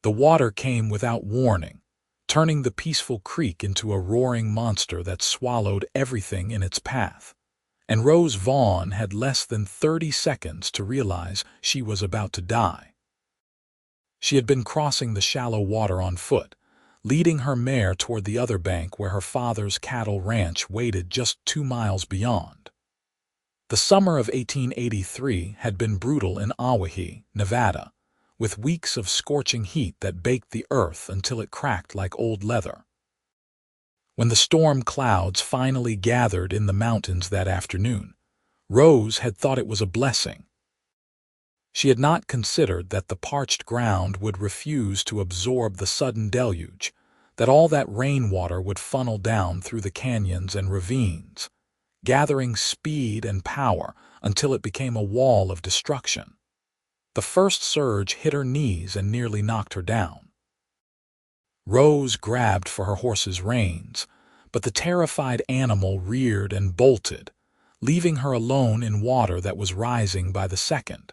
The water came without warning, turning the peaceful creek into a roaring monster that swallowed everything in its path. And Rose Vaughn had less than 30 seconds to realize she was about to die. She had been crossing the shallow water on foot, leading her mare toward the other bank where her father's cattle ranch waited just 2 miles beyond. The summer of 1883 had been brutal in Awahi, Nevada, with weeks of scorching heat that baked the earth until it cracked like old leather. When the storm clouds finally gathered in the mountains that afternoon, Rose had thought it was a blessing. She had not considered that the parched ground would refuse to absorb the sudden deluge, that all that rainwater would funnel down through the canyons and ravines, gathering speed and power until it became a wall of destruction. The first surge hit her knees and nearly knocked her down. Rose grabbed for her horse's reins, but the terrified animal reared and bolted, leaving her alone in water that was rising by the second.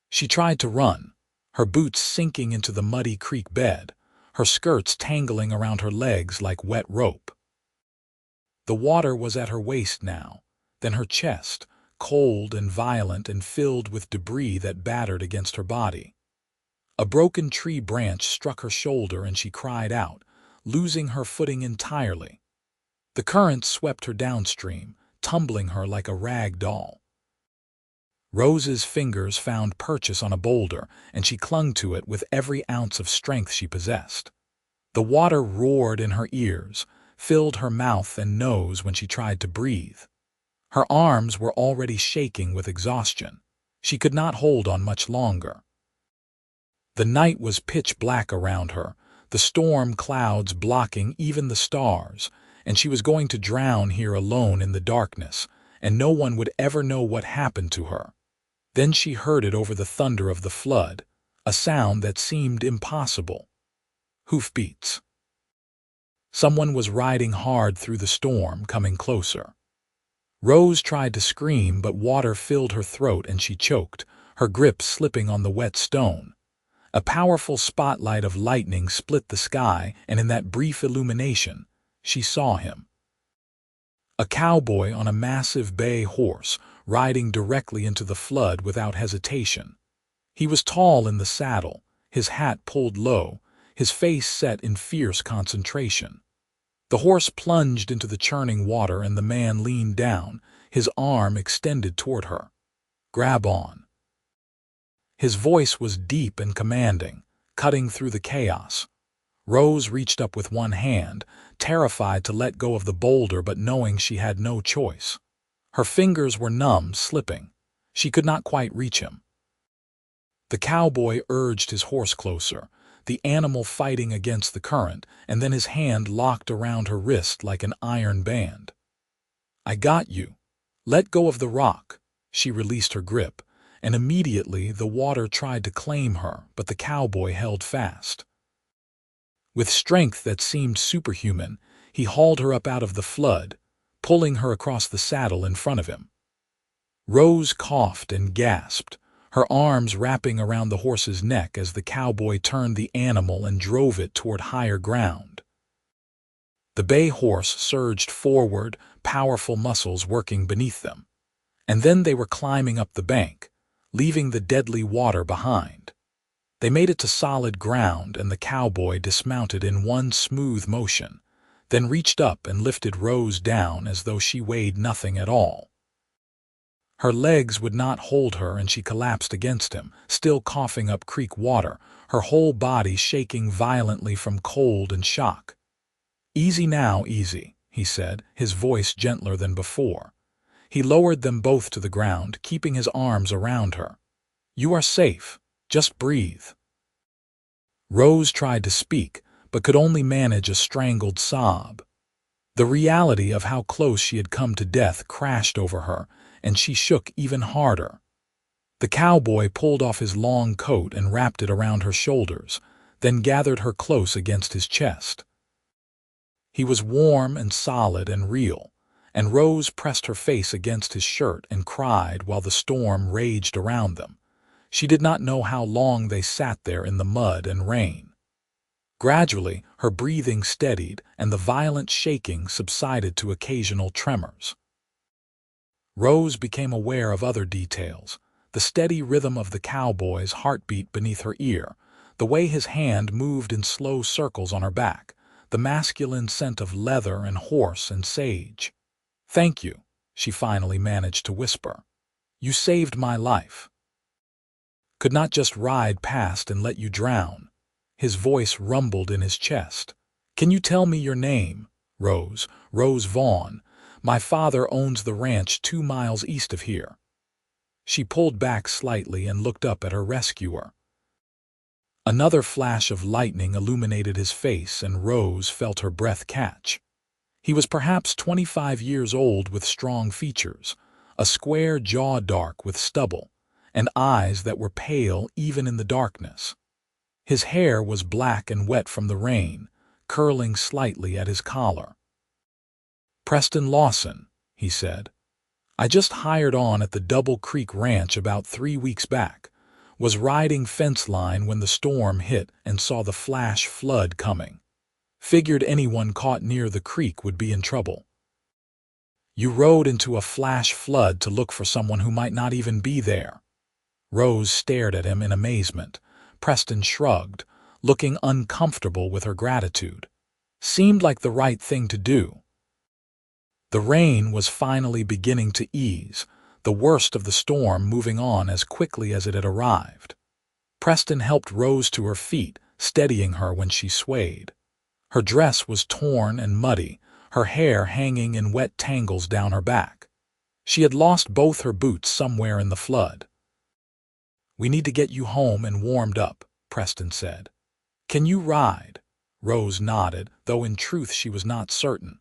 She tried to run, her boots sinking into the muddy creek bed, her skirts tangling around her legs like wet rope. The water was at her waist now, then her chest, cold and violent and filled with debris that battered against her body. A broken tree branch struck her shoulder and she cried out, losing her footing entirely. The current swept her downstream, tumbling her like a rag doll. Rose's fingers found purchase on a boulder, and she clung to it with every ounce of strength she possessed. The water roared in her ears, filled her mouth and nose when she tried to breathe. Her arms were already shaking with exhaustion. She could not hold on much longer. The night was pitch black around her, the storm clouds blocking even the stars, and she was going to drown here alone in the darkness, and no one would ever know what happened to her. Then she heard it over the thunder of the flood, a sound that seemed impossible. Hoofbeats. Someone was riding hard through the storm, coming closer. Rose tried to scream, but water filled her throat and she choked, her grip slipping on the wet stone. A powerful spotlight of lightning split the sky, and in that brief illumination, she saw him. A cowboy on a massive bay horse, riding directly into the flood without hesitation. He was tall in the saddle, his hat pulled low, his face set in fierce concentration. The horse plunged into the churning water and the man leaned down, his arm extended toward her. "Grab on." His voice was deep and commanding, cutting through the chaos. Rose reached up with one hand, terrified to let go of the boulder but knowing she had no choice. Her fingers were numb, slipping. She could not quite reach him. The cowboy urged his horse closer, the animal fighting against the current, and then his hand locked around her wrist like an iron band. "I got you. Let go of the rock." She released her grip, and immediately the water tried to claim her, but the cowboy held fast. With strength that seemed superhuman, he hauled her up out of the flood, pulling her across the saddle in front of him. Rose coughed and gasped, her arms wrapping around the horse's neck as the cowboy turned the animal and drove it toward higher ground. The bay horse surged forward, powerful muscles working beneath them. And then they were climbing up the bank, leaving the deadly water behind. They made it to solid ground, and the cowboy dismounted in one smooth motion, then reached up and lifted Rose down as though she weighed nothing at all. Her legs would not hold her and she collapsed against him, still coughing up creek water, her whole body shaking violently from cold and shock. "Easy now, easy," he said, his voice gentler than before. He lowered them both to the ground, keeping his arms around her. "You are safe. Just breathe." Rose tried to speak, but could only manage a strangled sob. The reality of how close she had come to death crashed over her, and she shook even harder. The cowboy pulled off his long coat and wrapped it around her shoulders, then gathered her close against his chest. He was warm and solid and real, and Rose pressed her face against his shirt and cried while the storm raged around them. She did not know how long they sat there in the mud and rain. Gradually, her breathing steadied and the violent shaking subsided to occasional tremors. Rose became aware of other details: the steady rhythm of the cowboy's heartbeat beneath her ear, the way his hand moved in slow circles on her back, the masculine scent of leather and horse and sage. "Thank you," she finally managed to whisper. "You saved my life. Could not just ride past and let you drown." His voice rumbled in his chest. "Can you tell me your name?" "Rose. Rose Vaughn. My father owns the ranch 2 miles east of here." She pulled back slightly and looked up at her rescuer. Another flash of lightning illuminated his face, and Rose felt her breath catch. He was perhaps 25 years old, with strong features, a square jaw dark with stubble, and eyes that were pale even in the darkness. His hair was black and wet from the rain, curling slightly at his collar. "Preston Lawson," he said. "I just hired on at the Double Creek Ranch about 3 weeks back. Was riding fence line when the storm hit and saw the flash flood coming. Figured anyone caught near the creek would be in trouble." "You rode into a flash flood to look for someone who might not even be there?" Rose stared at him in amazement. Preston shrugged, looking uncomfortable with her gratitude. "Seemed like the right thing to do." The rain was finally beginning to ease, the worst of the storm moving on as quickly as it had arrived. Preston helped Rose to her feet, steadying her when she swayed. Her dress was torn and muddy, her hair hanging in wet tangles down her back. She had lost both her boots somewhere in the flood. "We need to get you home and warmed up," Preston said. "Can you ride?" Rose nodded, though in truth she was not certain.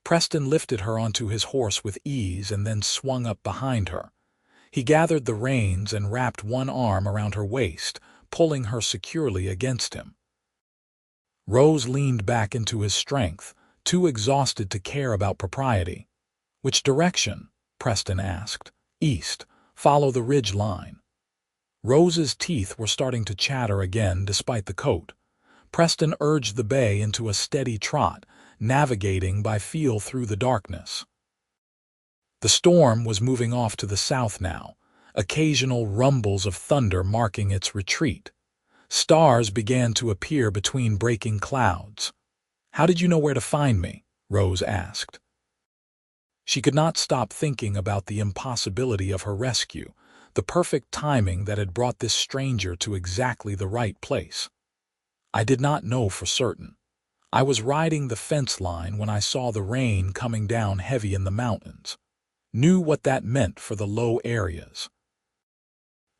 Preston lifted her onto his horse with ease and then swung up behind her. He gathered the reins and wrapped one arm around her waist, pulling her securely against him. Rose leaned back into his strength, too exhausted to care about propriety. "Which direction?" Preston asked. "East. Follow the ridge line." Rose's teeth were starting to chatter again despite the coat. Preston urged the bay into a steady trot, navigating by feel through the darkness. The storm was moving off to the south now, occasional rumbles of thunder marking its retreat. Stars began to appear between breaking clouds. "How did you know where to find me?" Rose asked. She could not stop thinking about the impossibility of her rescue, the perfect timing that had brought this stranger to exactly the right place. "I did not know for certain. I was riding the fence line when I saw the rain coming down heavy in the mountains. Knew what that meant for the low areas.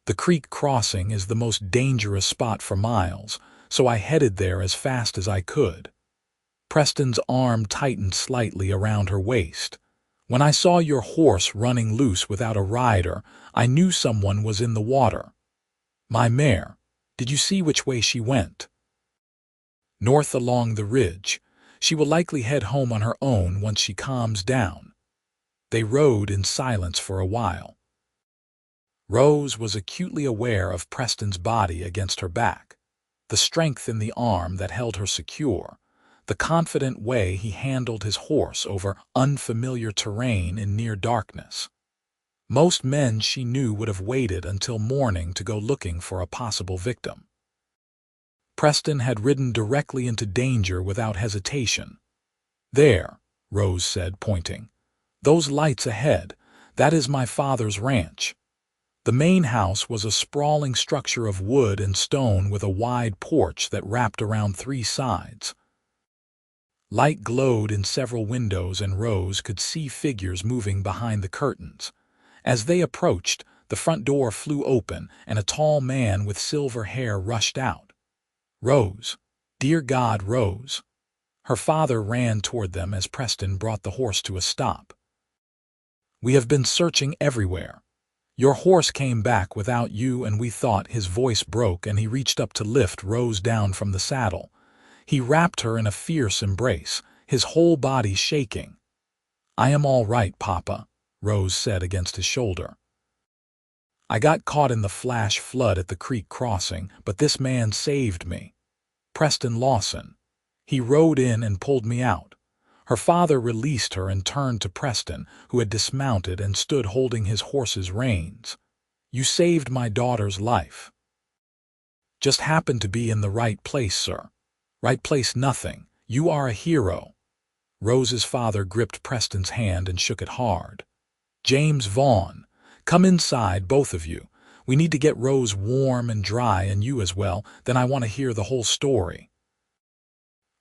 The creek crossing is the most dangerous spot for miles, so I headed there as fast as I could." Preston's arm tightened slightly around her waist. "When I saw your horse running loose without a rider, I knew someone was in the water. My mare, did you see which way she went?" "North along the ridge. She will likely head home on her own once she calms down." They rode in silence for a while. Rose was acutely aware of Preston's body against her back, the strength in the arm that held her secure, the confident way he handled his horse over unfamiliar terrain in near darkness. Most men, she knew, would have waited until morning to go looking for a possible victim. Preston had ridden directly into danger without hesitation. "There," Rose said, pointing. "Those lights ahead, that is my father's ranch." The main house was a sprawling structure of wood and stone with a wide porch that wrapped around 3 sides. Light glowed in several windows, and Rose could see figures moving behind the curtains. As they approached, the front door flew open and a tall man with silver hair rushed out. "Rose! Dear God, Rose!" Her father ran toward them as Preston brought the horse to a stop. "We have been searching everywhere. Your horse came back without you, and we thought—" His voice broke and he reached up to lift Rose down from the saddle. He wrapped her in a fierce embrace, his whole body shaking. "I am all right, Papa," Rose said against his shoulder. "I got caught in the flash flood at the creek crossing, but this man saved me." Preston Lawson. He rode in and pulled me out." Her father released her and turned to Preston, who had dismounted and stood holding his horse's reins. "You saved my daughter's life." "Just happened to be in the right place, sir." "Right place nothing. You are a hero." Rose's father gripped Preston's hand and shook it hard. "James Vaughn, come inside, both of you. We need to get Rose warm and dry, and you as well, then I want to hear the whole story."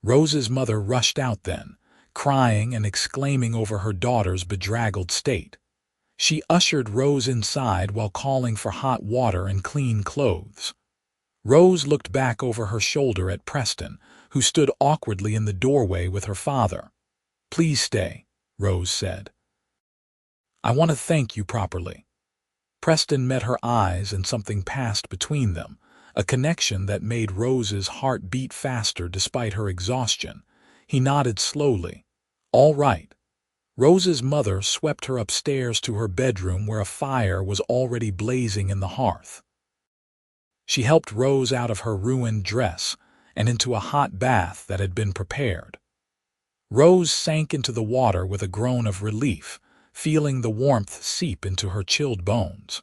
Rose's mother rushed out then, crying and exclaiming over her daughter's bedraggled state. She ushered Rose inside while calling for hot water and clean clothes. Rose looked back over her shoulder at Preston, who stood awkwardly in the doorway with her father. "Please stay," Rose said. "I want to thank you properly." Preston met her eyes and something passed between them, a connection that made Rose's heart beat faster despite her exhaustion. He nodded slowly. "All right." Rose's mother swept her upstairs to her bedroom where a fire was already blazing in the hearth. She helped Rose out of her ruined dress and into a hot bath that had been prepared. Rose sank into the water with a groan of relief, feeling the warmth seep into her chilled bones.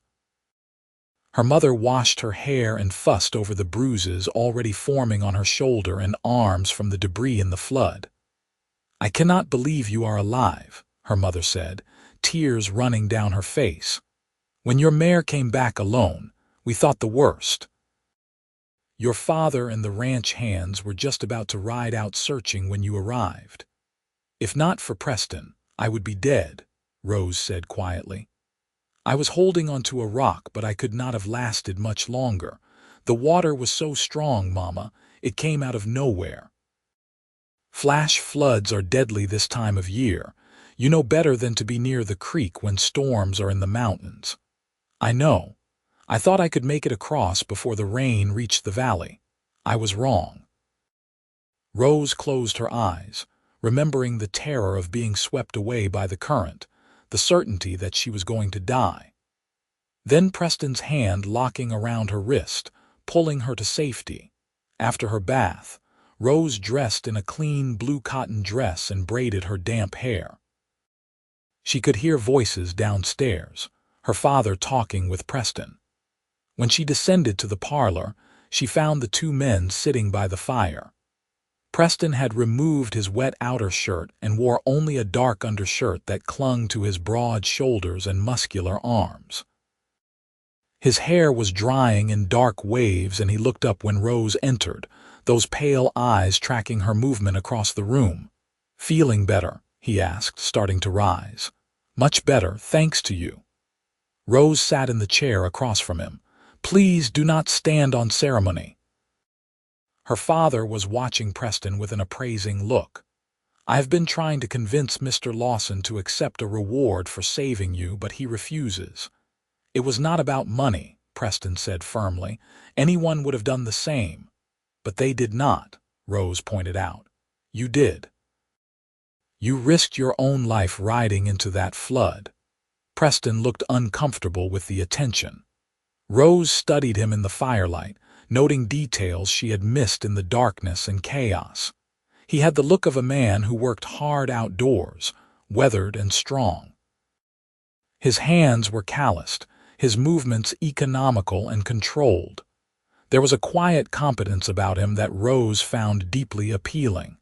Her mother washed her hair and fussed over the bruises already forming on her shoulder and arms from the debris in the flood. "I cannot believe you are alive," her mother said, tears running down her face. "When your mare came back alone, we thought the worst. Your father and the ranch hands were just about to ride out searching when you arrived. If not for Preston, I would be dead," Rose said quietly. "I was holding onto a rock, but I could not have lasted much longer. The water was so strong, Mama, it came out of nowhere. Flash floods are deadly this time of year. You know better than to be near the creek when storms are in the mountains." "I know. I thought I could make it across before the rain reached the valley. I was wrong." Rose closed her eyes, remembering the terror of being swept away by the current, the certainty that she was going to die. Then Preston's hand locking around her wrist, pulling her to safety. After her bath, Rose dressed in a clean blue cotton dress and braided her damp hair. She could hear voices downstairs, her father talking with Preston. When she descended to the parlor, she found the two men sitting by the fire. Preston had removed his wet outer shirt and wore only a dark undershirt that clung to his broad shoulders and muscular arms. His hair was drying in dark waves, and he looked up when Rose entered, those pale eyes tracking her movement across the room. "Feeling better?" he asked, starting to rise. "Much better, thanks to you." Rose sat in the chair across from him. "Please do not stand on ceremony." Her father was watching Preston with an appraising look. "I have been trying to convince Mr. Lawson to accept a reward for saving you, but he refuses." "It was not about money," Preston said firmly. "Anyone would have done the same." "But they did not," Rose pointed out. "You did. You risked your own life riding into that flood." Preston looked uncomfortable with the attention. Rose studied him in the firelight, noting details she had missed in the darkness and chaos. He had the look of a man who worked hard outdoors, weathered and strong. His hands were calloused, his movements economical and controlled. There was a quiet competence about him that Rose found deeply appealing.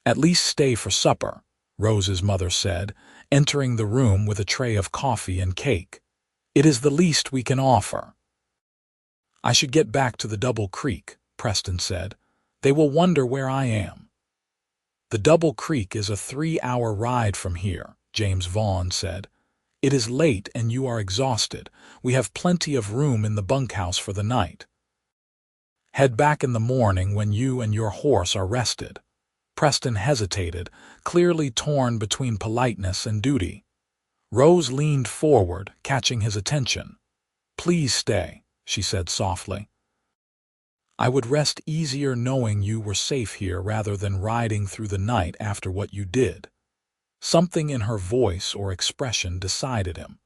"At least stay for supper," Rose's mother said, entering the room with a tray of coffee and cake. "It is the least we can offer." "I should get back to the Double Creek," Preston said. "They will wonder where I am." "The Double Creek is a 3-hour ride from here," James Vaughn said. "It is late and you are exhausted. We have plenty of room in the bunkhouse for the night. Head back in the morning when you and your horse are rested." Preston hesitated, clearly torn between politeness and duty. Rose leaned forward, catching his attention. "Please stay," she said softly. "I would rest easier knowing you were safe here rather than riding through the night after what you did." Something in her voice or expression decided him.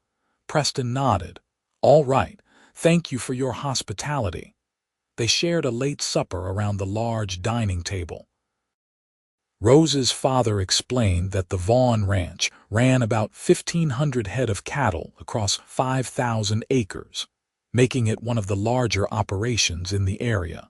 Preston nodded. "All right, thank you for your hospitality." They shared a late supper around the large dining table. Rose's father explained that the Vaughn ranch ran about 1,500 head of cattle across 5,000 acres, making it one of the larger operations in the area.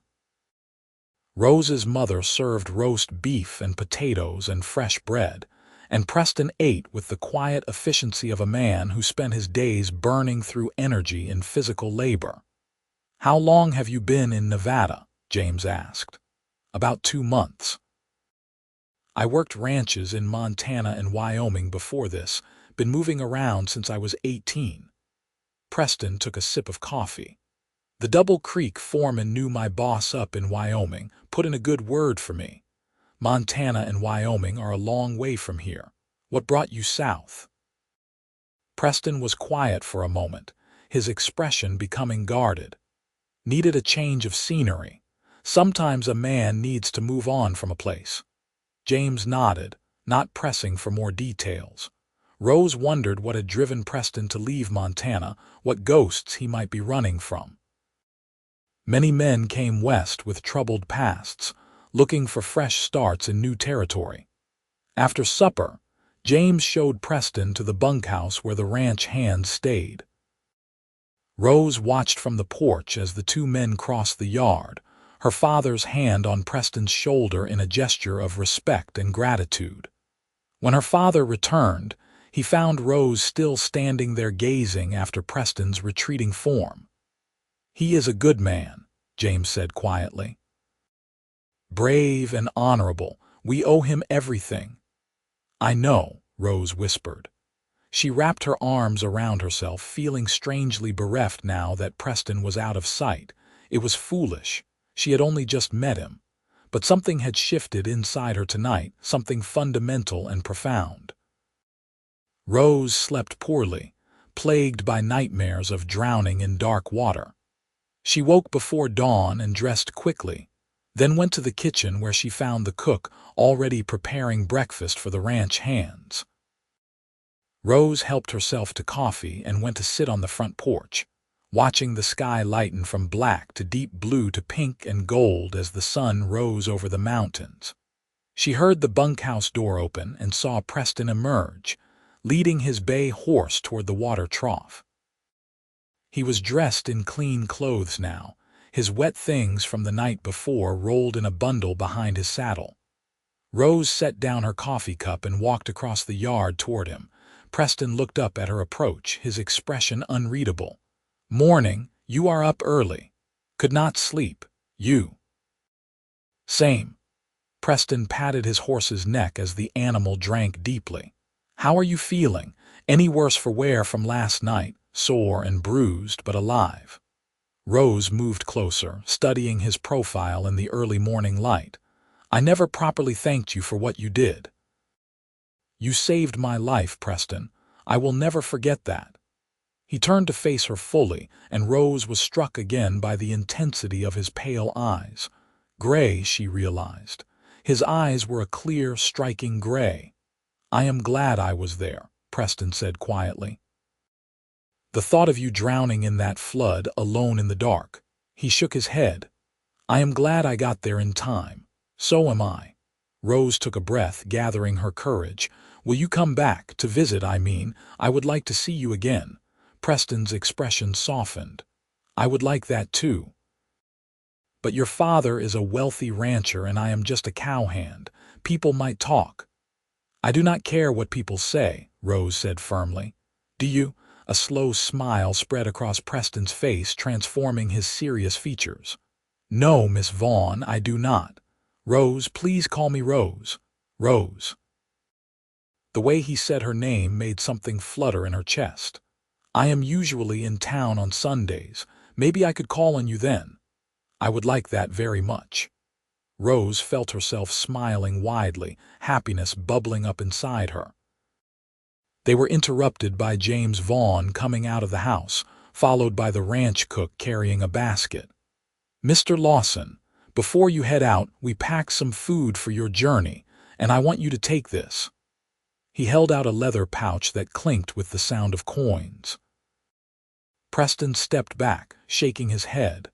Rose's mother served roast beef and potatoes and fresh bread, and Preston ate with the quiet efficiency of a man who spent his days burning through energy in physical labor. "How long have you been in Nevada?" James asked. "About 2 months. I worked ranches in Montana and Wyoming before this, been moving around since I was 18. Preston took a sip of coffee. "The Double Creek foreman knew my boss up in Wyoming, put in a good word for me. Montana and Wyoming are a long way from here. What brought you south?" Preston was quiet for a moment, his expression becoming guarded. Needed a change of scenery. Sometimes a man needs to move on from a place. James nodded, not pressing for more details. Rose wondered what had driven Preston to leave Montana, what ghosts he might be running from. Many men came west with troubled pasts, looking for fresh starts in new territory. After supper, James showed Preston to the bunkhouse where the ranch hands stayed. Rose watched from the porch as the two men crossed the yard, her father's hand on Preston's shoulder in a gesture of respect and gratitude. When her father returned, he found Rose still standing there gazing after Preston's retreating form. "He is a good man," James said quietly. "Brave and honorable. We owe him everything." "I know," Rose whispered. She wrapped her arms around herself, feeling strangely bereft now that Preston was out of sight. It was foolish. She had only just met him. But something had shifted inside her tonight, something fundamental and profound. Rose slept poorly, plagued by nightmares of drowning in dark water. She woke before dawn and dressed quickly, then went to the kitchen where she found the cook already preparing breakfast for the ranch hands. Rose helped herself to coffee and went to sit on the front porch, watching the sky lighten from black to deep blue to pink and gold as the sun rose over the mountains. She heard the bunkhouse door open and saw Preston emerge, leading his bay horse toward the water trough. He was dressed in clean clothes now, his wet things from the night before rolled in a bundle behind his saddle. Rose set down her coffee cup and walked across the yard toward him. Preston looked up at her approach, his expression unreadable. "Morning, you are up early. Could not sleep, you?" "Same." Preston patted his horse's neck as the animal drank deeply. "How are you feeling? Any worse for wear from last night, sore and bruised but alive?" Rose moved closer, studying his profile in the early morning light. "I never properly thanked you for what you did." "You saved my life, Preston. I will never forget that." He turned to face her fully, and Rose was struck again by the intensity of his pale eyes. Gray, she realized. His eyes were a clear, striking gray. "I am glad I was there," Preston said quietly. "The thought of you drowning in that flood, alone in the dark." He shook his head. "I am glad I got there in time. So am I." Rose took a breath, gathering her courage. "Will you come back, to visit, I mean? I would like to see you again." Preston's expression softened. "I would like that too. But your father is a wealthy rancher and I am just a cowhand. People might talk." "I do not care what people say," Rose said firmly. "Do you?" A slow smile spread across Preston's face, transforming his serious features. "No, Miss Vaughn, I do not. Rose, please call me Rose. Rose." The way he said her name made something flutter in her chest. "I am usually in town on Sundays. Maybe I could call on you then." "I would like that very much." Rose felt herself smiling widely, happiness bubbling up inside her. They were interrupted by James Vaughn coming out of the house, followed by the ranch cook carrying a basket. "Mr. Lawson, before you head out, we packed some food for your journey, and I want you to take this." He held out a leather pouch that clinked with the sound of coins. Preston stepped back, shaking his head.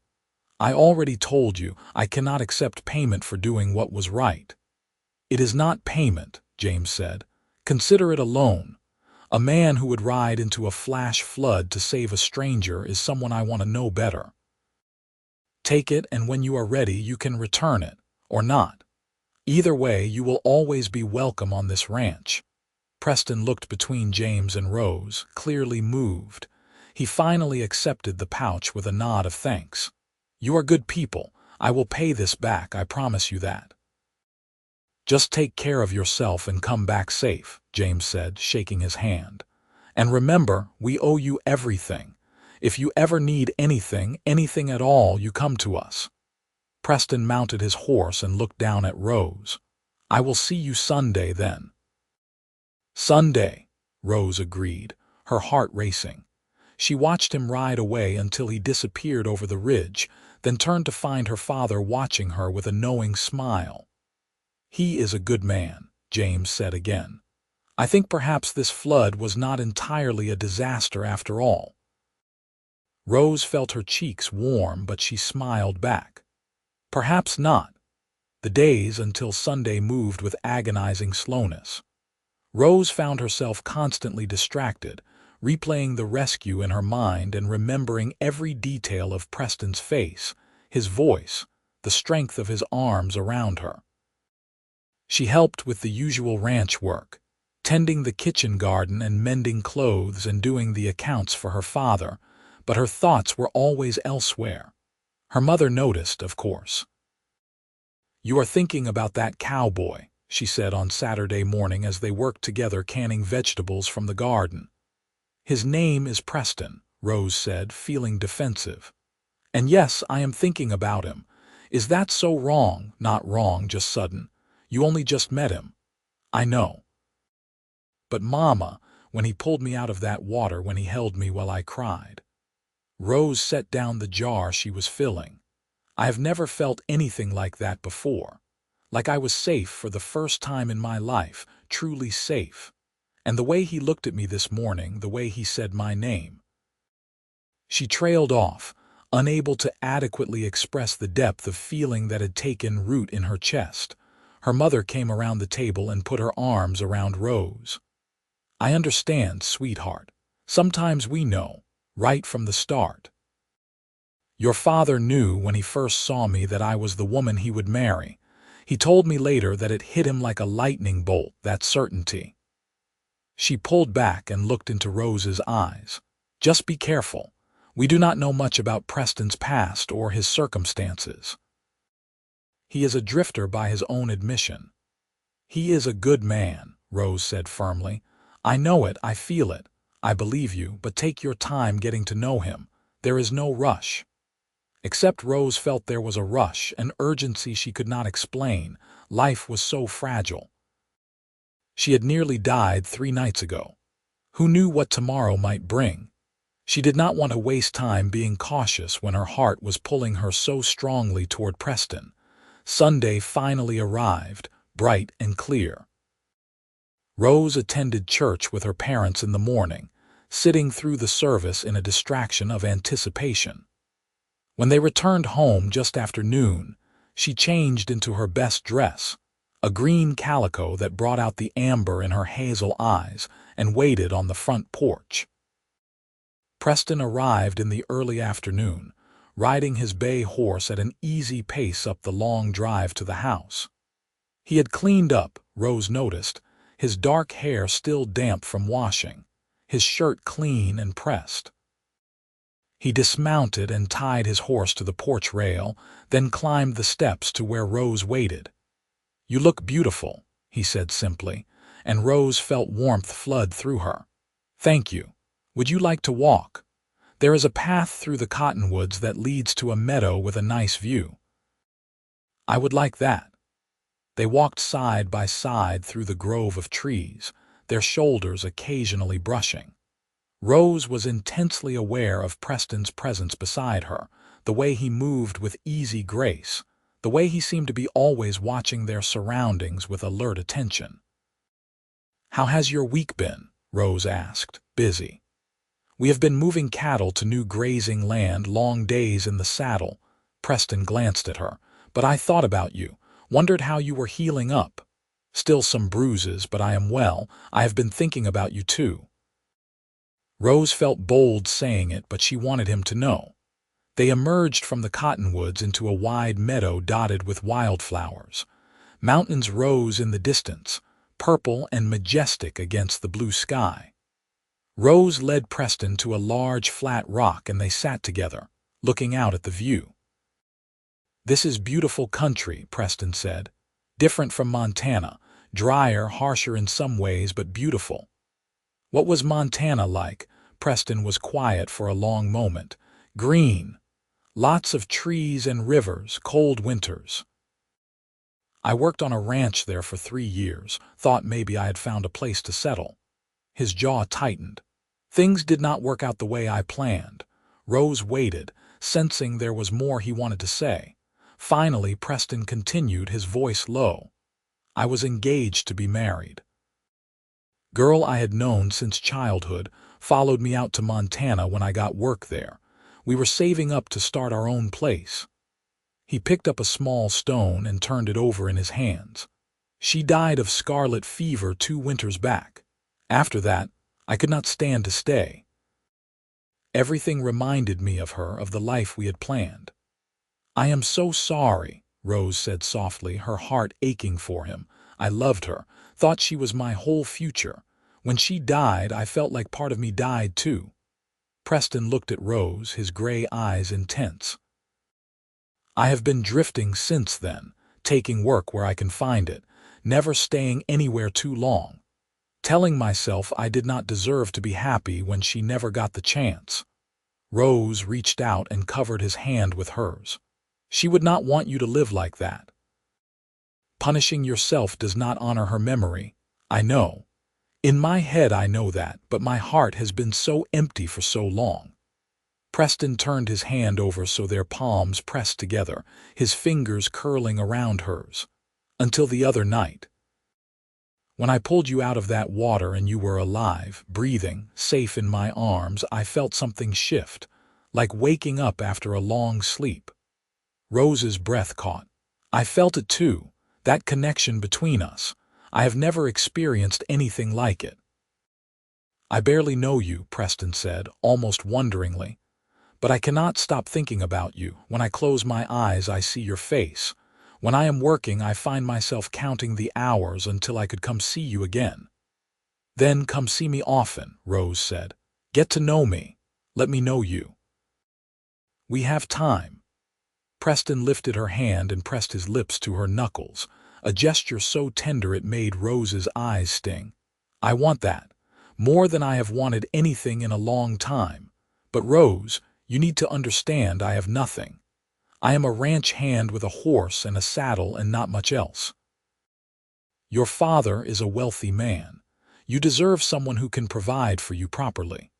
I already told you I cannot accept payment for doing what was right." "It is not payment," James said. "Consider it a loan. A man who would ride into a flash flood to save a stranger is someone I want to know better. Take it, and when you are ready you can return it, or not. Either way, you will always be welcome on this ranch." Preston looked between James and Rose, clearly moved. He finally accepted the pouch with a nod of thanks. "You are good people. I will pay this back, I promise you that." "Just take care of yourself and come back safe," James said, shaking his hand. "And remember, we owe you everything. If you ever need anything, anything at all, you come to us." Preston mounted his horse and looked down at Rose. "I will see you Sunday, then." "Sunday," Rose agreed, her heart racing. She watched him ride away until he disappeared over the ridge, then turned to find her father watching her with a knowing smile. "He is a good man," James said again. "I think perhaps this flood was not entirely a disaster after all." Rose felt her cheeks warm, but she smiled back. "Perhaps not." The days until Sunday moved with agonizing slowness. Rose found herself constantly distracted, replaying the rescue in her mind and remembering every detail of Preston's face, his voice, the strength of his arms around her. She helped with the usual ranch work, tending the kitchen garden and mending clothes and doing the accounts for her father, but her thoughts were always elsewhere. Her mother noticed, of course. "You are thinking about that cowboy," she said on Saturday morning as they worked together canning vegetables from the garden. "His name is Preston," Rose said, feeling defensive. "And yes, I am thinking about him. Is that so wrong?" "Not wrong, just sudden. You only just met him." "I know. But Mama, when he pulled me out of that water, when he held me while I cried." Rose set down the jar she was filling. "I have never felt anything like that before. Like I was safe for the first time in my life, truly safe. And the way he looked at me this morning, the way he said my name." She trailed off, unable to adequately express the depth of feeling that had taken root in her chest. Her mother came around the table and put her arms around Rose. "I understand, sweetheart. Sometimes we know, right from the start. Your father knew when he first saw me that I was the woman he would marry. He told me later that it hit him like a lightning bolt, that certainty." She pulled back and looked into Rose's eyes. "Just be careful. We do not know much about Preston's past or his circumstances. He is a drifter by his own admission." "He is a good man," Rose said firmly. "I know it, I feel it. I believe you, but take your time getting to know him. There is no rush." Except Rose felt there was a rush, an urgency she could not explain. Life was so fragile. She had nearly died 3 nights ago. Who knew what tomorrow might bring? She did not want to waste time being cautious when her heart was pulling her so strongly toward Preston. Sunday finally arrived, bright and clear. Rose attended church with her parents in the morning, sitting through the service in a distraction of anticipation. When they returned home just after noon, she changed into her best dress, a green calico that brought out the amber in her hazel eyes, and waited on the front porch. Preston arrived in the early afternoon, riding his bay horse at an easy pace up the long drive to the house. He had cleaned up, Rose noticed, his dark hair still damp from washing, his shirt clean and pressed. He dismounted and tied his horse to the porch rail, then climbed the steps to where Rose waited. "You look beautiful," he said simply, and Rose felt warmth flood through her. "Thank you. Would you like to walk? There is a path through the cottonwoods that leads to a meadow with a nice view." "I would like that." They walked side by side through the grove of trees, their shoulders occasionally brushing. Rose was intensely aware of Preston's presence beside her, the way he moved with easy grace, the way he seemed to be always watching their surroundings with alert attention. "How has your week been?" Rose asked. "Busy." "We have been moving cattle to new grazing land, long days in the saddle," Preston glanced at her. "But I thought about you, wondered how you were healing up. Still some bruises, but I am well. I have been thinking about you too." Rose felt bold saying it, but she wanted him to know. They emerged from the cottonwoods into a wide meadow dotted with wildflowers. Mountains rose in the distance, purple and majestic against the blue sky. Rose led Preston to a large flat rock and they sat together, looking out at the view. "This is beautiful country," Preston said. "Different from Montana, drier, harsher in some ways, but beautiful." "What was Montana like?" Preston was quiet for a long moment. "Green. Lots of trees and rivers, cold winters. I worked on a ranch there for 3 years, thought maybe I had found a place to settle." His jaw tightened. "Things did not work out the way I planned." Rose waited, sensing there was more he wanted to say. Finally, Preston continued, his voice low. "I was engaged to be married. Girl I had known since childhood followed me out to Montana when I got work there. We were saving up to start our own place." He picked up a small stone and turned it over in his hands. "She died of scarlet fever 2 winters back. After that, I could not stand to stay. Everything reminded me of her, of the life we had planned." "I am so sorry," Rose said softly, her heart aching for him. "I loved her, thought she was my whole future. When she died, I felt like part of me died too." Preston looked at Rose, his gray eyes intense. "I have been drifting since then, taking work where I can find it, never staying anywhere too long. Telling myself I did not deserve to be happy when she never got the chance." Rose reached out and covered his hand with hers. "She would not want you to live like that. Punishing yourself does not honor her memory. I know. In my head I know that, but my heart has been so empty for so long." Preston turned his hand over so their palms pressed together, his fingers curling around hers. "Until the other night. When I pulled you out of that water and you were alive, breathing, safe in my arms, I felt something shift, like waking up after a long sleep." Rose's breath caught. "I felt it too, that connection between us. I have never experienced anything like it." "I barely know you," Preston said, almost wonderingly. "But I cannot stop thinking about you. When I close my eyes, I see your face. When I am working, I find myself counting the hours until I could come see you again." "Then come see me often," Rose said. "Get to know me. Let me know you." "We have time." Preston lifted her hand and pressed his lips to her knuckles, a gesture so tender it made Rose's eyes sting. "I want that, more than I have wanted anything in a long time. But Rose, you need to understand I have nothing. I am a ranch hand with a horse and a saddle and not much else. Your father is a wealthy man. You deserve someone who can provide for you properly."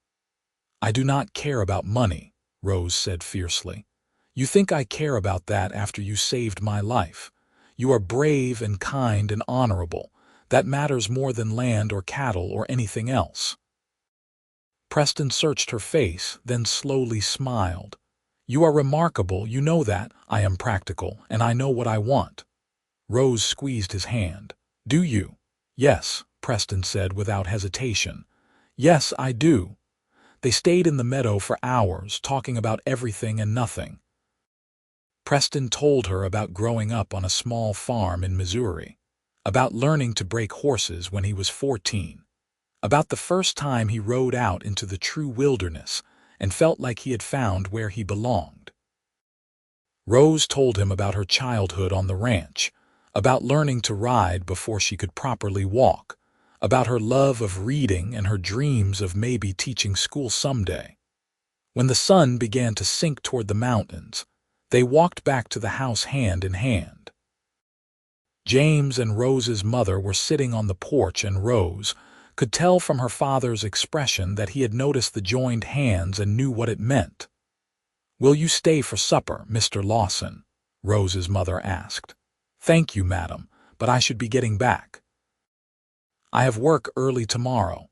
"I do not care about money," Rose said fiercely. "You think I care about that after you saved my life? You are brave and kind and honorable. That matters more than land or cattle or anything else." Preston searched her face, then slowly smiled. "You are remarkable, you know that. I am practical, and I know what I want." Rose squeezed his hand. "Do you?" "Yes," Preston said without hesitation. "Yes, I do." They stayed in the meadow for hours, talking about everything and nothing. Preston told her about growing up on a small farm in Missouri, about learning to break horses when he was 14, about the first time he rode out into the true wilderness and felt like he had found where he belonged. Rose told him about her childhood on the ranch, about learning to ride before she could properly walk, about her love of reading and her dreams of maybe teaching school someday. When the sun began to sink toward the mountains, they walked back to the house hand in hand. James and Rose's mother were sitting on the porch, and Rose could tell from her father's expression that he had noticed the joined hands and knew what it meant. "Will you stay for supper, Mr. Lawson?" Rose's mother asked. "Thank you, madam, but I should be getting back. I have work early tomorrow."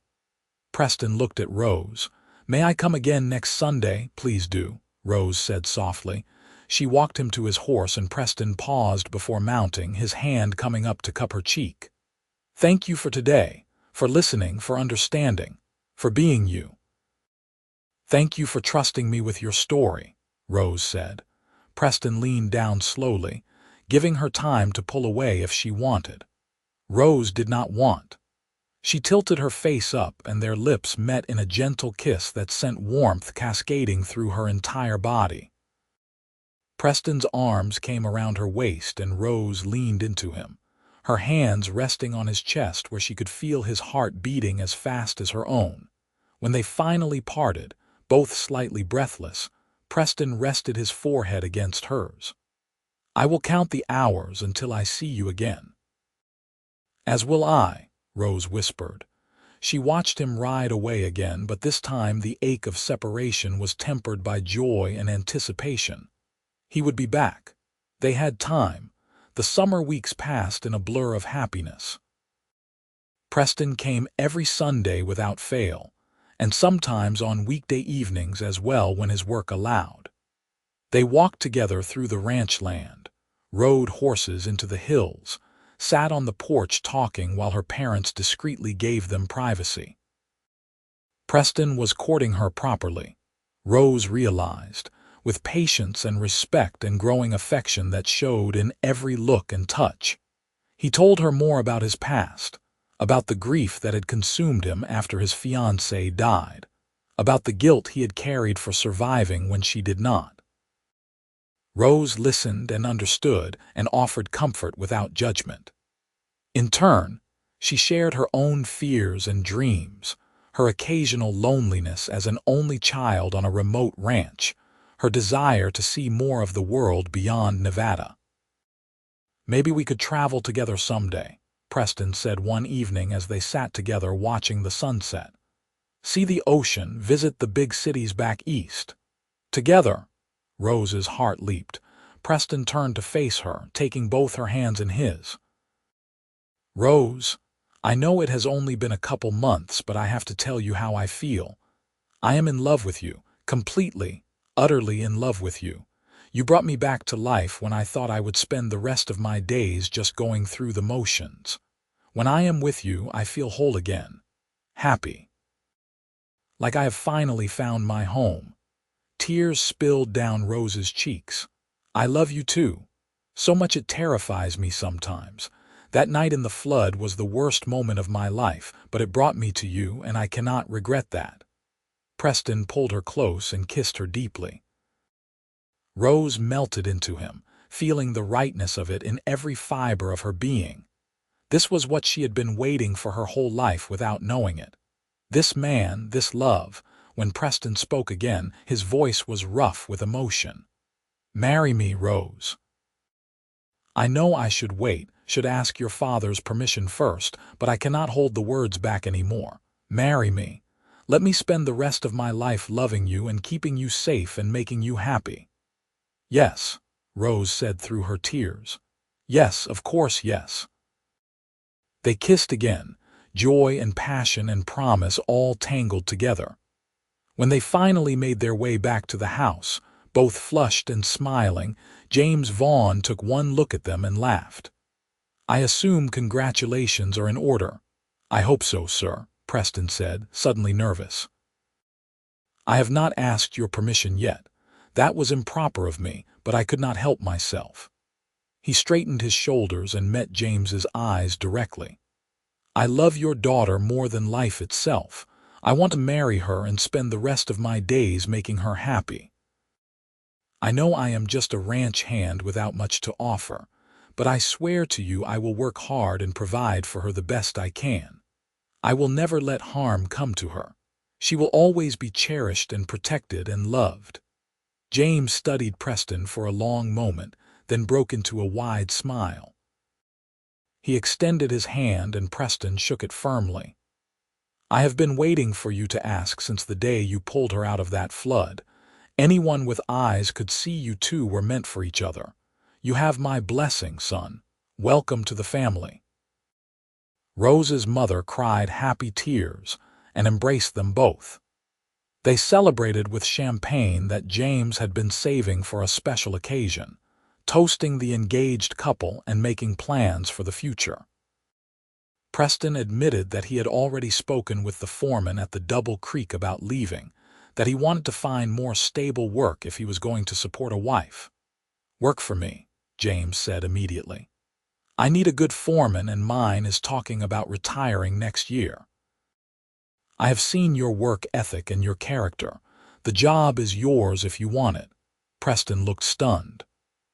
Preston looked at Rose. "May I come again next Sunday? Please do," Rose said softly. She walked him to his horse and Preston paused before mounting, his hand coming up to cup her cheek. "Thank you for today, for listening, for understanding, for being you." "Thank you for trusting me with your story," Rose said. Preston leaned down slowly, giving her time to pull away if she wanted. Rose did not want. She tilted her face up and their lips met in a gentle kiss that sent warmth cascading through her entire body. Preston's arms came around her waist and Rose leaned into him, her hands resting on his chest where she could feel his heart beating as fast as her own. When they finally parted, both slightly breathless, Preston rested his forehead against hers. "I will count the hours until I see you again." "As will I," Rose whispered. She watched him ride away again, but this time the ache of separation was tempered by joy and anticipation. He would be back. They had time. The summer weeks passed in a blur of happiness. Preston came every Sunday without fail, and sometimes on weekday evenings as well when his work allowed. They walked together through the ranch land, rode horses into the hills, sat on the porch talking while her parents discreetly gave them privacy. Preston was courting her properly, Rose realized, with patience and respect and growing affection that showed in every look and touch. He told her more about his past, about the grief that had consumed him after his fiancée died, about the guilt he had carried for surviving when she did not. Rose listened and understood and offered comfort without judgment. In turn, she shared her own fears and dreams, her occasional loneliness as an only child on a remote ranch, her desire to see more of the world beyond Nevada. "Maybe we could travel together someday," Preston said one evening as they sat together watching the sunset. "See the ocean, visit the big cities back east." "Together?" Rose's heart leaped. Preston turned to face her, taking both her hands in his. "Rose, I know it has only been a couple months, but I have to tell you how I feel. I am in love with you, completely, utterly in love with you. You brought me back to life when I thought I would spend the rest of my days just going through the motions. When I am with you, I feel whole again, happy. Like I have finally found my home." Tears spilled down Rose's cheeks. "I love you too. So much it terrifies me sometimes. That night in the flood was the worst moment of my life, but it brought me to you, and I cannot regret that." Preston pulled her close and kissed her deeply. Rose melted into him, feeling the rightness of it in every fiber of her being. This was what she had been waiting for her whole life without knowing it. This man, this love. When Preston spoke again, his voice was rough with emotion. "Marry me, Rose." "I know I should wait, should ask your father's permission first, but I cannot hold the words back anymore. Marry me. Let me spend the rest of my life loving you and keeping you safe and making you happy." "Yes," Rose said through her tears. "Yes, of course, yes." They kissed again, joy and passion and promise all tangled together. When they finally made their way back to the house, both flushed and smiling, James Vaughn took one look at them and laughed. "I assume congratulations are in order." "I hope so, sir," Preston said, suddenly nervous. "I have not asked your permission yet. That was improper of me, but I could not help myself." He straightened his shoulders and met James's eyes directly. "I love your daughter more than life itself. I want to marry her and spend the rest of my days making her happy. I know I am just a ranch hand without much to offer, but I swear to you I will work hard and provide for her the best I can. I will never let harm come to her. She will always be cherished and protected and loved." James studied Preston for a long moment, then broke into a wide smile. He extended his hand and Preston shook it firmly. "I have been waiting for you to ask since the day you pulled her out of that flood. Anyone with eyes could see you two were meant for each other. You have my blessing, son. Welcome to the family." Rose's mother cried happy tears and embraced them both. They celebrated with champagne that James had been saving for a special occasion, toasting the engaged couple and making plans for the future. Preston admitted that he had already spoken with the foreman at the Double Creek about leaving, that he wanted to find more stable work if he was going to support a wife. "Work for me," James said immediately. "I need a good foreman, and mine is talking about retiring next year. I have seen your work ethic and your character. The job is yours if you want it." Preston looked stunned.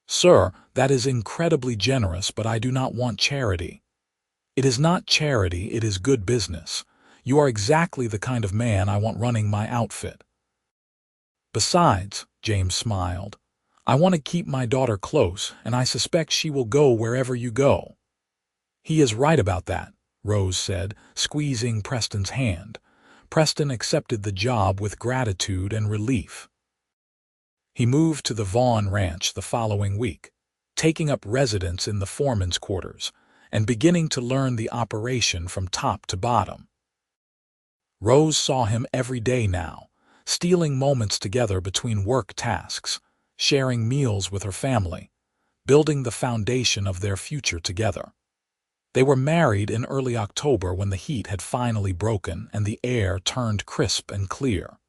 "Sir, that is incredibly generous, but I do not want charity." "It is not charity, it is good business. You are exactly the kind of man I want running my outfit." "Besides," James smiled, "I want to keep my daughter close, and I suspect she will go wherever you go." "He is right about that," Rose said, squeezing Preston's hand. Preston accepted the job with gratitude and relief. He moved to the Vaughn ranch the following week, taking up residence in the foreman's quarters and beginning to learn the operation from top to bottom. Rose saw him every day now, stealing moments together between work tasks, sharing meals with her family, building the foundation of their future together. They were married in early October when the heat had finally broken and the air turned crisp and clear.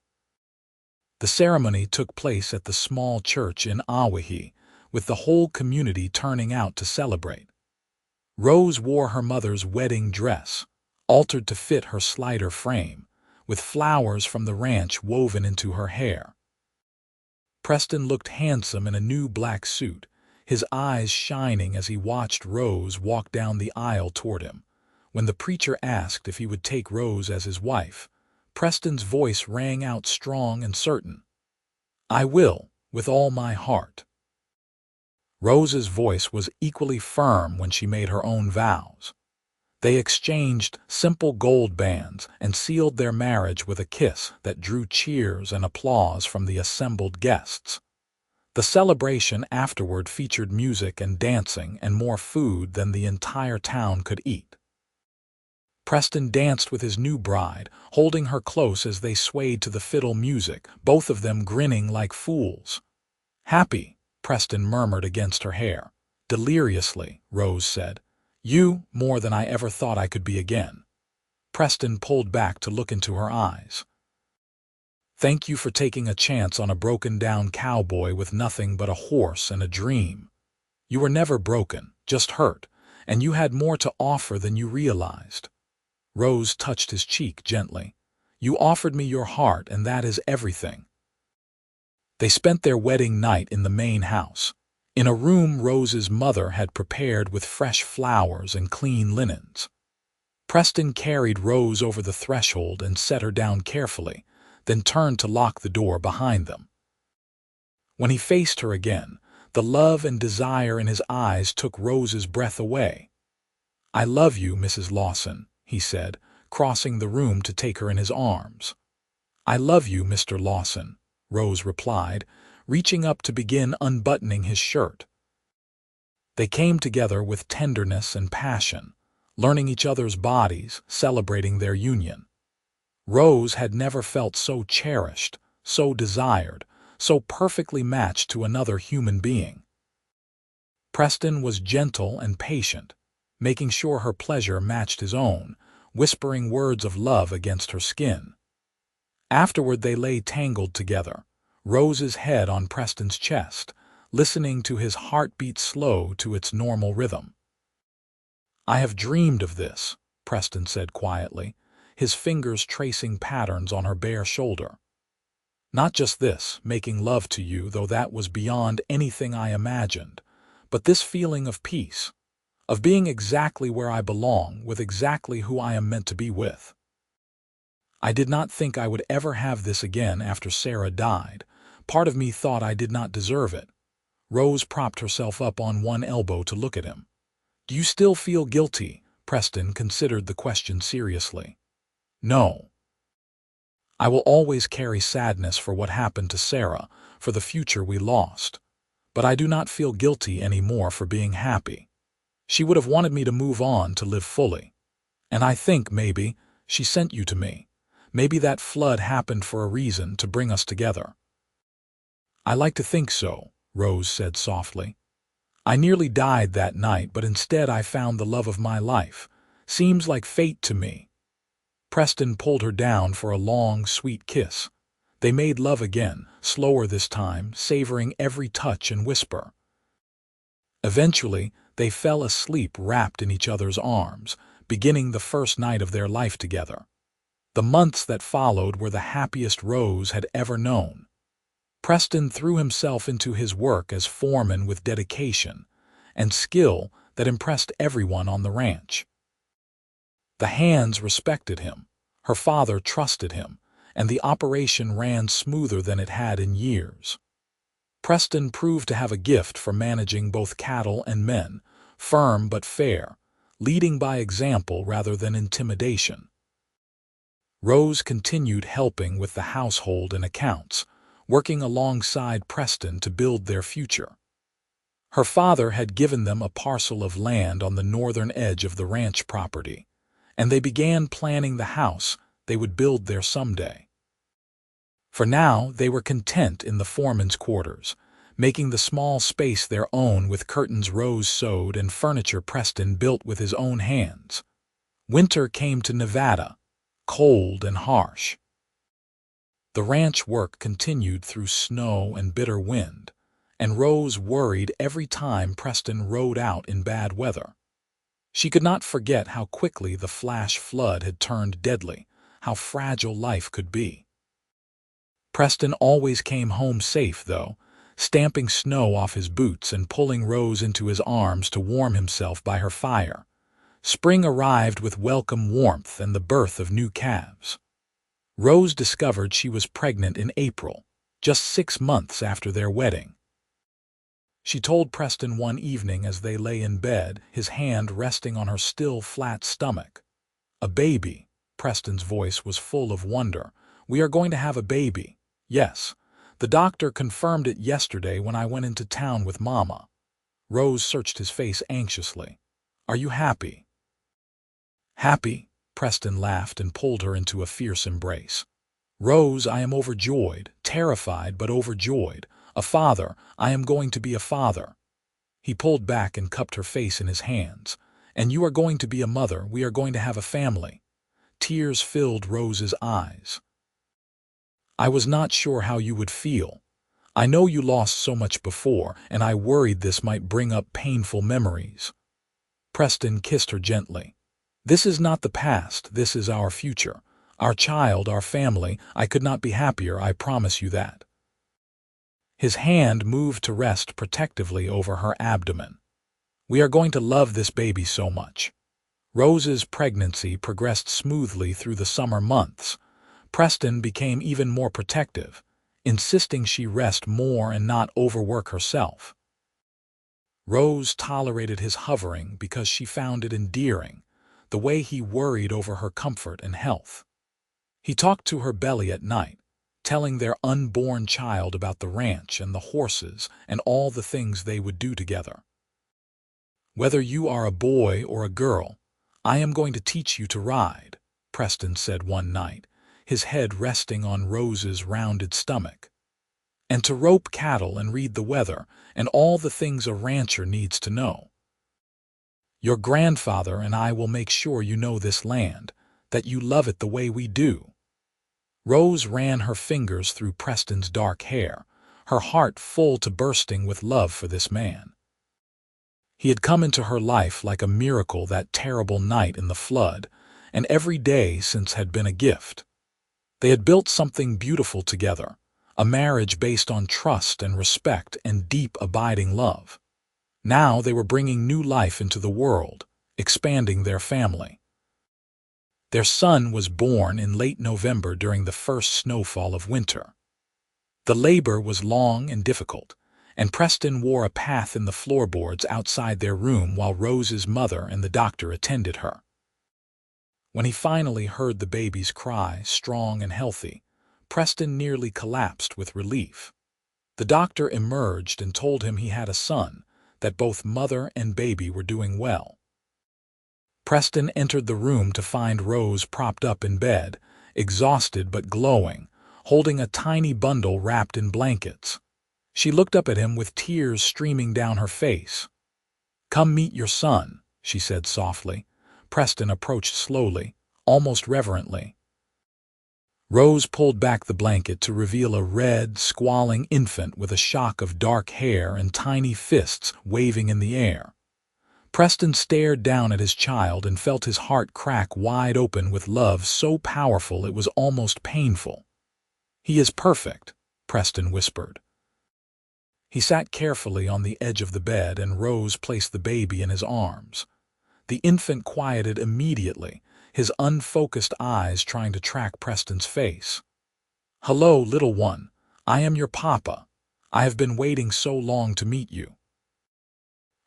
The ceremony took place at the small church in Awahi, with the whole community turning out to celebrate. Rose wore her mother's wedding dress, altered to fit her slighter frame, with flowers from the ranch woven into her hair. Preston looked handsome in a new black suit, his eyes shining as he watched Rose walk down the aisle toward him. When the preacher asked if he would take Rose as his wife, Preston's voice rang out strong and certain. "I will, with all my heart." Rose's voice was equally firm when she made her own vows. They exchanged simple gold bands and sealed their marriage with a kiss that drew cheers and applause from the assembled guests. The celebration afterward featured music and dancing and more food than the entire town could eat. Preston danced with his new bride, holding her close as they swayed to the fiddle music, both of them grinning like fools. "Happy," Preston murmured against her hair. "Deliriously," Rose said. "You, more than I ever thought I could be again." Preston pulled back to look into her eyes. "Thank you for taking a chance on a broken-down cowboy with nothing but a horse and a dream. You were never broken, just hurt, and you had more to offer than you realized." Rose touched his cheek gently. "You offered me your heart, and that is everything." They spent their wedding night in the main house, in a room Rose's mother had prepared with fresh flowers and clean linens. Preston carried Rose over the threshold and set her down carefully, then turned to lock the door behind them. When he faced her again, the love and desire in his eyes took Rose's breath away. "I love you, Mrs. Lawson," he said, crossing the room to take her in his arms. "I love you, Mr. Lawson," Rose replied, reaching up to begin unbuttoning his shirt. They came together with tenderness and passion, learning each other's bodies, celebrating their union. Rose had never felt so cherished, so desired, so perfectly matched to another human being. Preston was gentle and patient, making sure her pleasure matched his own, whispering words of love against her skin. Afterward they lay tangled together, Rose's head on Preston's chest, listening to his heartbeat slow to its normal rhythm. "I have dreamed of this," Preston said quietly, his fingers tracing patterns on her bare shoulder. "Not just this, making love to you, though that was beyond anything I imagined, but this feeling of peace, of being exactly where I belong, with exactly who I am meant to be with. I did not think I would ever have this again after Sarah died. Part of me thought I did not deserve it." Rose propped herself up on one elbow to look at him. "Do you still feel guilty?" Preston considered the question seriously. "No. I will always carry sadness for what happened to Sarah, for the future we lost. But I do not feel guilty anymore for being happy. She would have wanted me to move on, to live fully. And I think, maybe, she sent you to me. Maybe that flood happened for a reason, to bring us together. I like to think so, Rose said softly. I nearly died that night, but instead I found the love of my life. Seems like fate to me. Preston pulled her down for a long, sweet kiss. They made love again, slower this time, savoring every touch and whisper. Eventually, they fell asleep wrapped in each other's arms, beginning the first night of their life together. The months that followed were the happiest Rose had ever known. Preston threw himself into his work as foreman with dedication and skill that impressed everyone on the ranch. The hands respected him, her father trusted him, and the operation ran smoother than it had in years. Preston proved to have a gift for managing both cattle and men, firm but fair, leading by example rather than intimidation. Rose continued helping with the household and accounts, working alongside Preston to build their future. Her father had given them a parcel of land on the northern edge of the ranch property, and they began planning the house they would build there someday. For now, they were content in the foreman's quarters, making the small space their own with curtains Rose sewed and furniture Preston built with his own hands. Winter came to Nevada, cold and harsh. The ranch work continued through snow and bitter wind, and Rose worried every time Preston rode out in bad weather. She could not forget how quickly the flash flood had turned deadly, how fragile life could be. Preston always came home safe, though, stamping snow off his boots and pulling Rose into his arms to warm himself by her fire. Spring arrived with welcome warmth and the birth of new calves. Rose discovered she was pregnant in April, just 6 months after their wedding. She told Preston one evening as they lay in bed, his hand resting on her still flat stomach. "A baby." Preston's voice was full of wonder. "We are going to have a baby." "Yes. The doctor confirmed it yesterday when I went into town with Mama." Rose searched his face anxiously. "Are you happy?" "Happy?" Preston laughed and pulled her into a fierce embrace. "Rose, I am overjoyed, terrified but overjoyed. A father, I am going to be a father." He pulled back and cupped her face in his hands. "And you are going to be a mother, we are going to have a family." Tears filled Rose's eyes. "I was not sure how you would feel. I know you lost so much before, and I worried this might bring up painful memories." Preston kissed her gently. "This is not the past, this is our future. Our child, our family. I could not be happier, I promise you that." His hand moved to rest protectively over her abdomen. "We are going to love this baby so much." Rose's pregnancy progressed smoothly through the summer months. Preston became even more protective, insisting she rest more and not overwork herself. Rose tolerated his hovering because she found it endearing, the way he worried over her comfort and health. He talked to her belly at night, telling their unborn child about the ranch and the horses and all the things they would do together. "Whether you are a boy or a girl, I am going to teach you to ride," Preston said one night, his head resting on Rose's rounded stomach. "And to rope cattle and read the weather and all the things a rancher needs to know. Your grandfather and I will make sure you know this land, that you love it the way we do." Rose ran her fingers through Preston's dark hair, her heart full to bursting with love for this man. He had come into her life like a miracle that terrible night in the flood, and every day since had been a gift. They had built something beautiful together, a marriage based on trust and respect and deep abiding love. Now they were bringing new life into the world, expanding their family. Their son was born in late November during the first snowfall of winter. The labor was long and difficult, and Preston wore a path in the floorboards outside their room while Rose's mother and the doctor attended her. When he finally heard the baby's cry, strong and healthy, Preston nearly collapsed with relief. The doctor emerged and told him he had a son, that both mother and baby were doing well. Preston entered the room to find Rose propped up in bed, exhausted but glowing, holding a tiny bundle wrapped in blankets. She looked up at him with tears streaming down her face. "Come meet your son," she said softly. Preston approached slowly, almost reverently. Rose pulled back the blanket to reveal a red, squalling infant with a shock of dark hair and tiny fists waving in the air. Preston stared down at his child and felt his heart crack wide open with love so powerful it was almost painful. "He is perfect," Preston whispered. He sat carefully on the edge of the bed and Rose placed the baby in his arms. The infant quieted immediately, his unfocused eyes trying to track Preston's face. "Hello, little one. I am your papa. I have been waiting so long to meet you."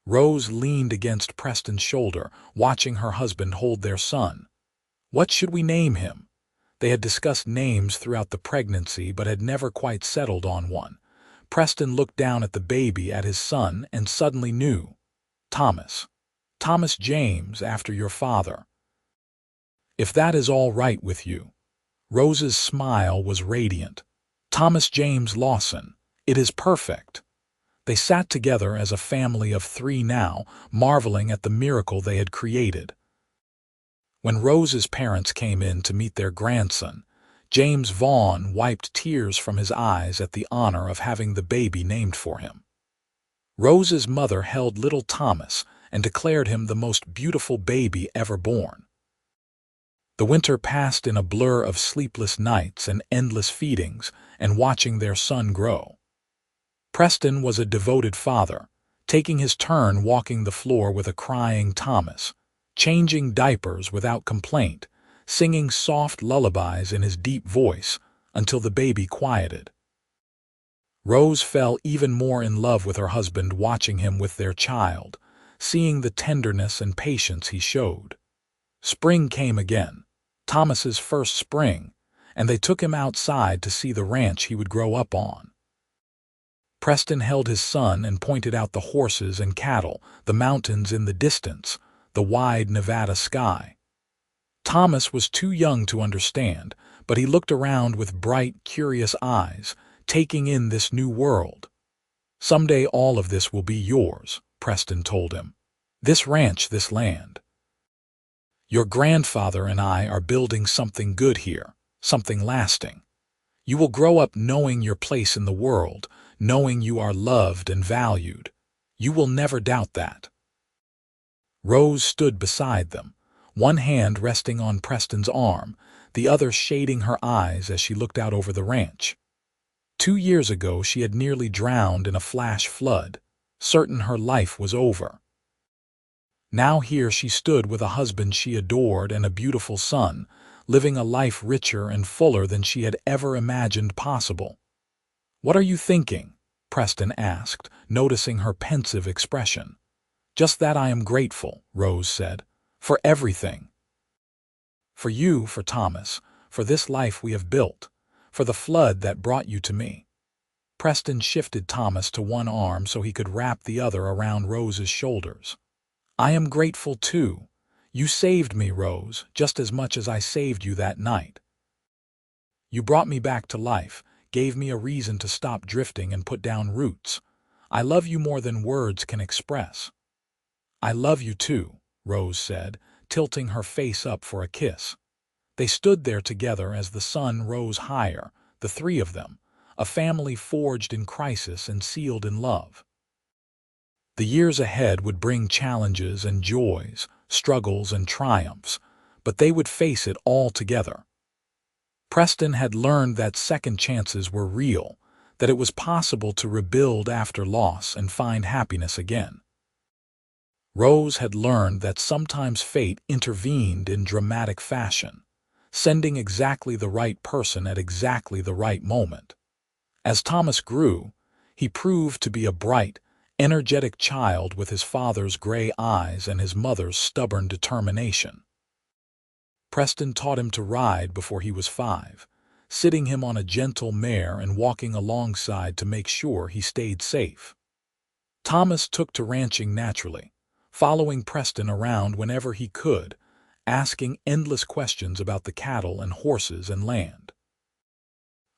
Rose leaned against Preston's shoulder, watching her husband hold their son. "What should we name him?" They had discussed names throughout the pregnancy but had never quite settled on one. Preston looked down at the baby, at his son, and suddenly knew. "Thomas. Thomas James, after your father. If that is all right with you." Rose's smile was radiant. "Thomas James Lawson. It is perfect." They sat together as a family of three now, marveling at the miracle they had created. When Rose's parents came in to meet their grandson, James Vaughn wiped tears from his eyes at the honor of having the baby named for him. Rose's mother held little Thomas and declared him the most beautiful baby ever born. The winter passed in a blur of sleepless nights and endless feedings and watching their son grow. Preston was a devoted father, taking his turn walking the floor with a crying Thomas, changing diapers without complaint, singing soft lullabies in his deep voice until the baby quieted. Rose fell even more in love with her husband watching him with their child, seeing the tenderness and patience he showed. Spring came again, Thomas's first spring, and they took him outside to see the ranch he would grow up on. Preston held his son and pointed out the horses and cattle, the mountains in the distance, the wide Nevada sky. Thomas was too young to understand, but he looked around with bright, curious eyes, taking in this new world. "Someday all of this will be yours," Preston told him. "This ranch, this land. Your grandfather and I are building something good here, something lasting. You will grow up knowing your place in the world, knowing you are loved and valued. You will never doubt that." Rose stood beside them, one hand resting on Preston's arm, the other shading her eyes as she looked out over the ranch. 2 years ago she had nearly drowned in a flash flood, certain her life was over. Now here she stood with a husband she adored and a beautiful son, living a life richer and fuller than she had ever imagined possible. "What are you thinking?" Preston asked, noticing her pensive expression. "Just that I am grateful," Rose said, "for everything. For you, for Thomas, for this life we have built, for the flood that brought you to me." Preston shifted Thomas to one arm so he could wrap the other around Rose's shoulders. "I am grateful too. You saved me, Rose, just as much as I saved you that night. You brought me back to life, gave me a reason to stop drifting and put down roots. I love you more than words can express." "I love you too," Rose said, tilting her face up for a kiss. They stood there together as the sun rose higher, the three of them, a family forged in crisis and sealed in love. The years ahead would bring challenges and joys, struggles and triumphs, but they would face it all together. Preston had learned that second chances were real, that it was possible to rebuild after loss and find happiness again. Rose had learned that sometimes fate intervened in dramatic fashion, sending exactly the right person at exactly the right moment. As Thomas grew, he proved to be a bright, energetic child with his father's gray eyes and his mother's stubborn determination. Preston taught him to ride before he was 5, sitting him on a gentle mare and walking alongside to make sure he stayed safe. Thomas took to ranching naturally, following Preston around whenever he could, asking endless questions about the cattle and horses and land.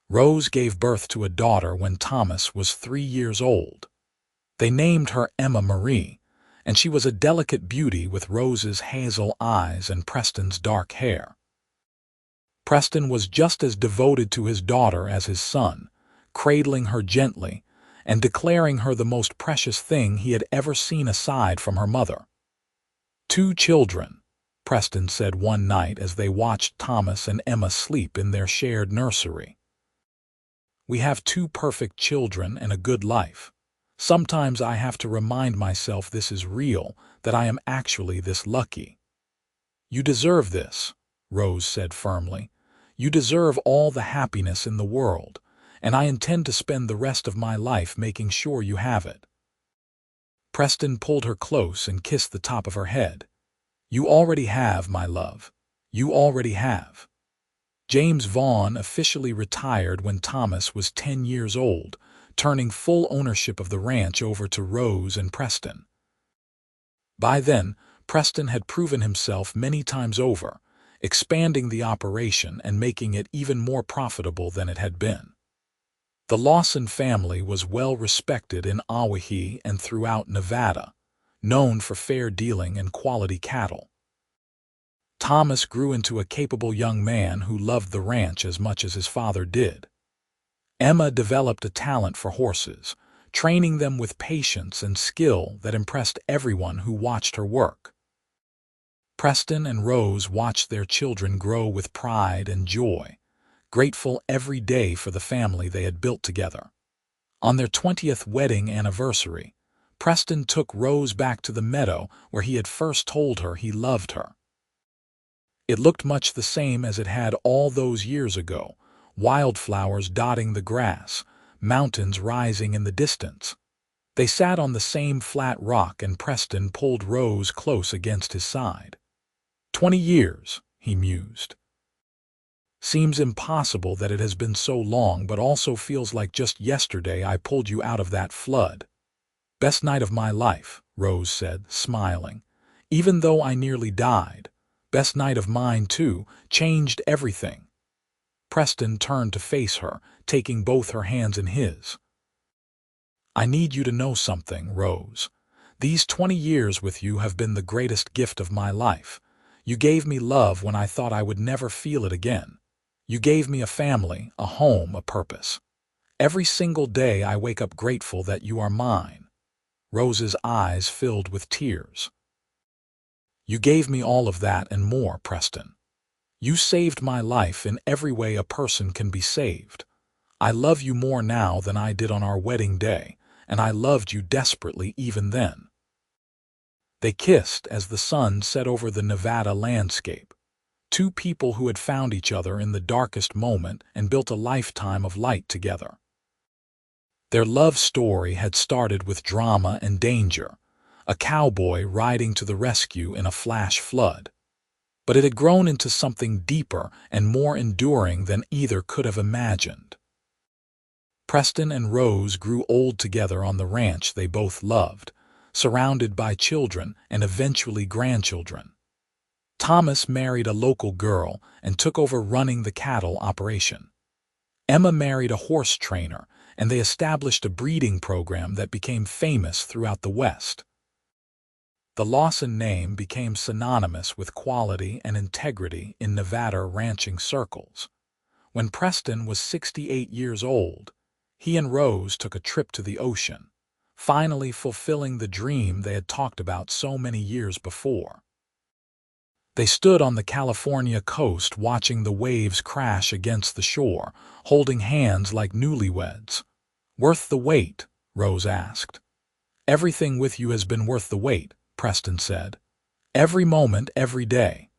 Rose gave birth to a daughter when Thomas was 3 years old. They named her Emma Marie, and she was a delicate beauty with Rose's hazel eyes and Preston's dark hair. Preston was just as devoted to his daughter as his son, cradling her gently and declaring her the most precious thing he had ever seen aside from her mother. "Two children," Preston said one night as they watched Thomas and Emma sleep in their shared nursery. "We have 2 perfect children and a good life. Sometimes I have to remind myself this is real, that I am actually this lucky." "You deserve this," Rose said firmly. "You deserve all the happiness in the world, and I intend to spend the rest of my life making sure you have it." Preston pulled her close and kissed the top of her head. "You already have, my love. You already have." James Vaughn officially retired when Thomas was 10 years old, turning full ownership of the ranch over to Rose and Preston. By then, Preston had proven himself many times over, expanding the operation and making it even more profitable than it had been. The Lawson family was well respected in Awahi and throughout Nevada, known for fair dealing and quality cattle. Thomas grew into a capable young man who loved the ranch as much as his father did. Emma developed a talent for horses, training them with patience and skill that impressed everyone who watched her work. Preston and Rose watched their children grow with pride and joy, grateful every day for the family they had built together. On their 20th wedding anniversary, Preston took Rose back to the meadow where he had first told her he loved her. It looked much the same as it had all those years ago, wildflowers dotting the grass, mountains rising in the distance. They sat on the same flat rock and Preston pulled Rose close against his side. 20 years, he mused. Seems impossible that it has been so long, but also feels like just yesterday I pulled you out of that flood. Best night of my life, Rose said, smiling. Even though I nearly died, best night of mine too, changed everything. Preston turned to face her, taking both her hands in his. I need you to know something, Rose. These 20 years with you have been the greatest gift of my life. You gave me love when I thought I would never feel it again. You gave me a family, a home, a purpose. Every single day I wake up grateful that you are mine. Rose's eyes filled with tears. You gave me all of that and more, Preston. You saved my life in every way a person can be saved. I love you more now than I did on our wedding day, and I loved you desperately even then. They kissed as the sun set over the Nevada landscape. 2 people who had found each other in the darkest moment and built a lifetime of light together. Their love story had started with drama and danger, a cowboy riding to the rescue in a flash flood. But it had grown into something deeper and more enduring than either could have imagined. Preston and Rose grew old together on the ranch they both loved, surrounded by children and eventually grandchildren. Thomas married a local girl and took over running the cattle operation. Emma married a horse trainer, and they established a breeding program that became famous throughout the West. The Lawson name became synonymous with quality and integrity in Nevada ranching circles. When Preston was 68 years old, he and Rose took a trip to the ocean, finally fulfilling the dream they had talked about so many years before. They stood on the California coast watching the waves crash against the shore, holding hands like newlyweds. "Worth the wait?" Rose asked. "Everything with you has been worth the wait," Preston said. "Every moment, every day.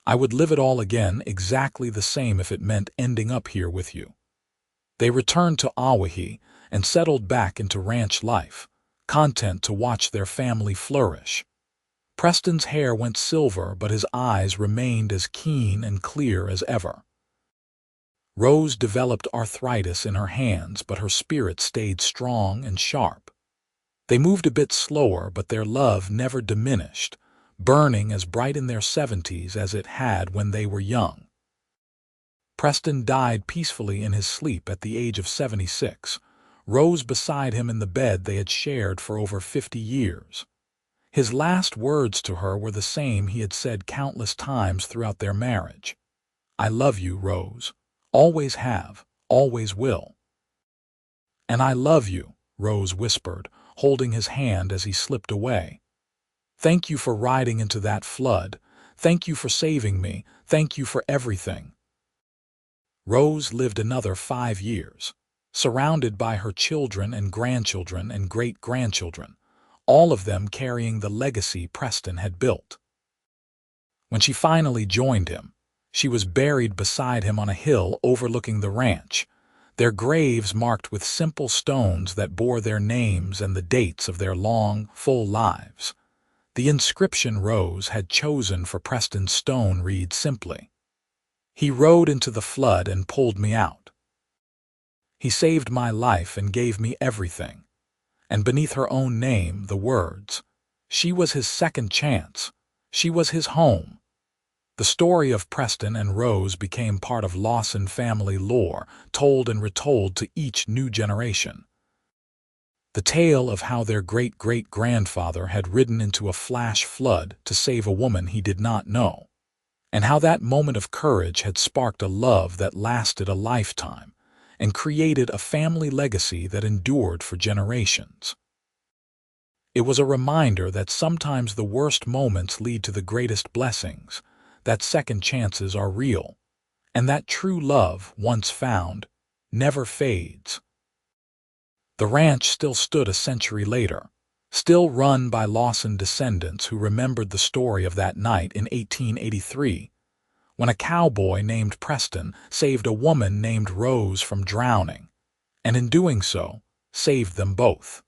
I would live it all again exactly the same if it meant ending up here with you." They returned to Awahi and settled back into ranch life, content to watch their family flourish. Preston's hair went silver, but his eyes remained as keen and clear as ever. Rose developed arthritis in her hands, but her spirit stayed strong and sharp. They moved a bit slower, but their love never diminished, burning as bright in their 70s as it had when they were young. Preston died peacefully in his sleep at the age of 76, Rose beside him in the bed they had shared for over 50 years. His last words to her were the same he had said countless times throughout their marriage. "I love you, Rose. Always have, always will." "And I love you," Rose whispered, holding his hand as he slipped away. "Thank you for riding into that flood. Thank you for saving me. Thank you for everything." Rose lived another 5 years, surrounded by her children and grandchildren and great-grandchildren, all of them carrying the legacy Preston had built. When she finally joined him, she was buried beside him on a hill overlooking the ranch, their graves marked with simple stones that bore their names and the dates of their long, full lives. The inscription Rose had chosen for Preston's stone read simply, "He rode into the flood and pulled me out. He saved my life and gave me everything." And beneath her own name, the words, "She was his second chance. She was his home." The story of Preston and Rose became part of Lawson family lore, told and retold to each new generation. The tale of how their great-great-grandfather had ridden into a flash flood to save a woman he did not know, and how that moment of courage had sparked a love that lasted a lifetime and created a family legacy that endured for generations. It was a reminder that sometimes the worst moments lead to the greatest blessings, that second chances are real, and that true love, once found, never fades. The ranch still stood a century later, still run by Lawson descendants who remembered the story of that night in 1883, when a cowboy named Preston saved a woman named Rose from drowning, and in doing so, saved them both.